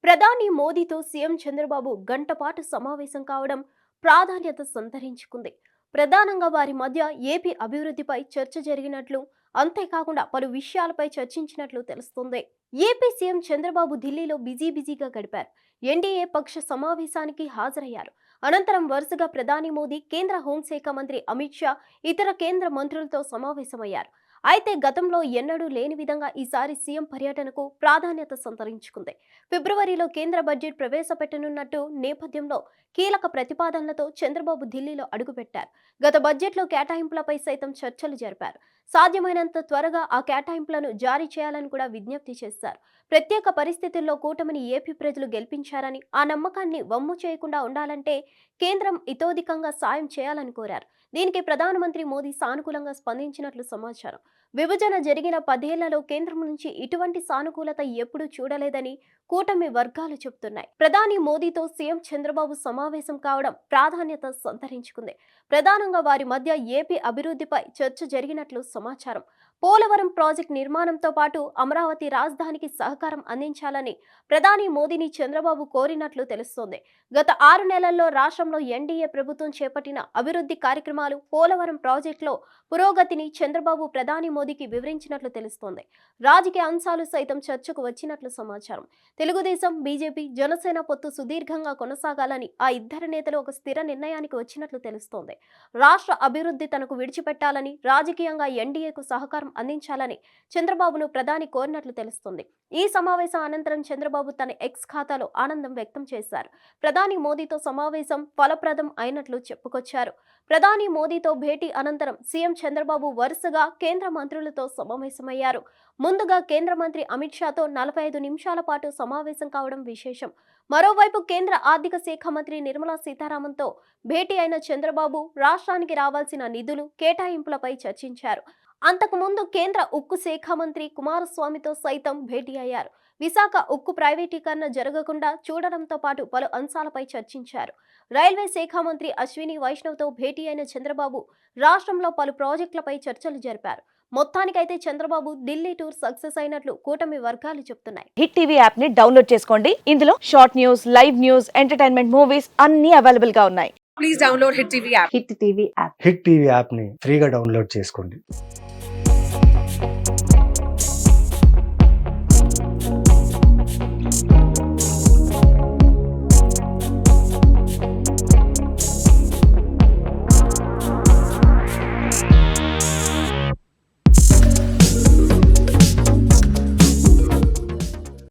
ప్రధాని మోదీతో సీఎం చంద్రబాబు గంటపాటు సమావేశం కావడం ప్రాధాన్యత సంతరించుకుంది. ప్రధానంగా వారి మధ్య ఏపీ అభివృద్ధిపై చర్చ జరిగినట్లు, అంతేకాకుండా పలు విషయాలపై చర్చించినట్లు తెలుస్తుంది. ఏపీ సీఎం చంద్రబాబు ఢిల్లీలో బిజీగా గడిపారు. ఎన్డీఏ పక్ష సమావేశానికి హాజరయ్యారు. అనంతరం వరుసగా ప్రధాని మోదీ, కేంద్ర హోంశాఖ మంత్రి అమిత్ షా, ఇతర కేంద్ర మంత్రులతో సమావేశమయ్యారు. అయితే గతంలో ఎన్నడూ లేని విధంగా ఈసారి సీఎం పర్యటనకు ప్రాధాన్యత సంతరించుకుంది. ఫిబ్రవరిలో కేంద్ర బడ్జెట్ ప్రవేశపెట్టనున్నట్టు నేపథ్యంలో కీలక ప్రతిపాదనలతో చంద్రబాబు ఢిల్లీలో అడుగుపెట్టారు. గత బడ్జెట్లో కేటాయింపులపై సైతం చర్చలు జరిపారు. సాధ్యమైనంత త్వరగా ఆ కేటాయింపులను జారీ చేయాలని కూడా విజ్ఞప్తి చేశారు. ప్రత్యేక పరిస్థితుల్లో కూటమిని ఏపీ ప్రజలు గెలిపించారని, ఆ నమ్మకాన్ని వమ్ము చేయకుండా ఉండాలంటే కేంద్రం ఇతోధికంగా సాయం చేయాలని కోరారు. దీనికి ప్రధానమంత్రి మోదీ సానుకూలంగా స్పందించినట్లు సమాచారం. విభజన జరిగిన 10 ఏళ్లలో కేంద్రం నుంచి ఇటువంటి సానుకూలత ఎప్పుడూ చూడలేదని కూటమి వర్గాలు చెబుతున్నాయి. ప్రధాని మోదీతో సీఎం చంద్రబాబు సమావేశం కావడం ప్రాధాన్యత సంతరించుకుంది. ప్రధానంగా వారి మధ్య ఏపీ అభివృద్ధిపై చర్చ జరిగినట్లు సమాచారం. పోలవరం ప్రాజెక్టు నిర్మాణంతో పాటు అమరావతి రాజధానికి సహకారం అందించాలని ప్రధాని మోదీని చంద్రబాబు కోరినట్లు తెలుస్తోంది. గత 6 నెలల్లో రాష్ట్రంలో ఎన్డీఏ ప్రభుత్వం చేపట్టిన అభివృద్ధి కార్యక్రమాలు, పోలవరం ప్రాజెక్టులో పురోగతిని చంద్రబాబు ప్రధాని మోదీకి వివరించినట్లు తెలుస్తోంది. రాజకీయ అంశాలు సైతం చర్చకు వచ్చినట్లు సమాచారం. తెలుగుదేశం, బీజేపీ, జనసేన పొత్తు సుదీర్ఘంగా కొనసాగాలని ఆ ఇద్దరు నేతలు ఒక స్థిర నిర్ణయానికి వచ్చినట్లు తెలుస్తోంది. రాష్ట్ర అభివృద్ధి తనకు విడిచిపెట్టాలని, రాజకీయంగా ఎన్డీఏకు సహకారం అందించాలని చంద్రబాబును ప్రధాని కోరినట్లు తెలుస్తోంది. ఈ సమావేశం అనంతరం చంద్రబాబు తన ఎక్స్ ఖాతాలో ఆనందం వ్యక్తం చేశారు. ప్రధాని మోదీతో సమావేశం ఫలప్రదం అయినట్లు చెప్పుకొచ్చారు. ప్రధాని మోదీతో భేటీ అనంతరం సీఎం చంద్రబాబు వరుసగా కేంద్ర మంత్రులతో సమావేశమయ్యారు. ముందుగా కేంద్ర మంత్రి అమిత్ షాతో 45 నిమిషాల పాటు సమావేశం కావడం విశేషం. మరోవైపు కేంద్ర ఆర్థిక శాఖ మంత్రి నిర్మలా సీతారామన్తో భేటీ అయిన చంద్రబాబు రాష్ట్రానికి రావాల్సిన నిధులు, కేటాయింపులపై చర్చించారు. అంతకుముందు కేంద్ర ఉక్కు శాఖ మంత్రి కుమారస్వామితో సైతం భేటీ అయ్యారు. విశాఖ ఉక్కు ప్రైవేటీకరణ జరగకుండా చూడడంతో పాటు పలు అంశాలపై చర్చించారు. రైల్వే శాఖ మంత్రి అశ్విని వైష్ణవ్తో భేటీ అయిన చంద్రబాబు రాష్ట్రంలో పలు ప్రాజెక్టులపై చర్చలు జరిపారు. మొత్తానికైతే చంద్రబాబు ఢిల్లీ టూర్ సక్సెస్ అయినట్లు కూటమి వర్గాలు చెప్తున్నాయి. హిట్ టీవీ యాప్ ని డౌన్లోడ్ చేసుకోండి. ఇందులో short news, live news, entertainment movies అన్ని అవైలబుల్ గా ఉన్నాయి. Please download Hit TV app. Hit TV app hit TV యాప్ని ఫ్రీగా డౌన్లోడ్ చేసుకోండి.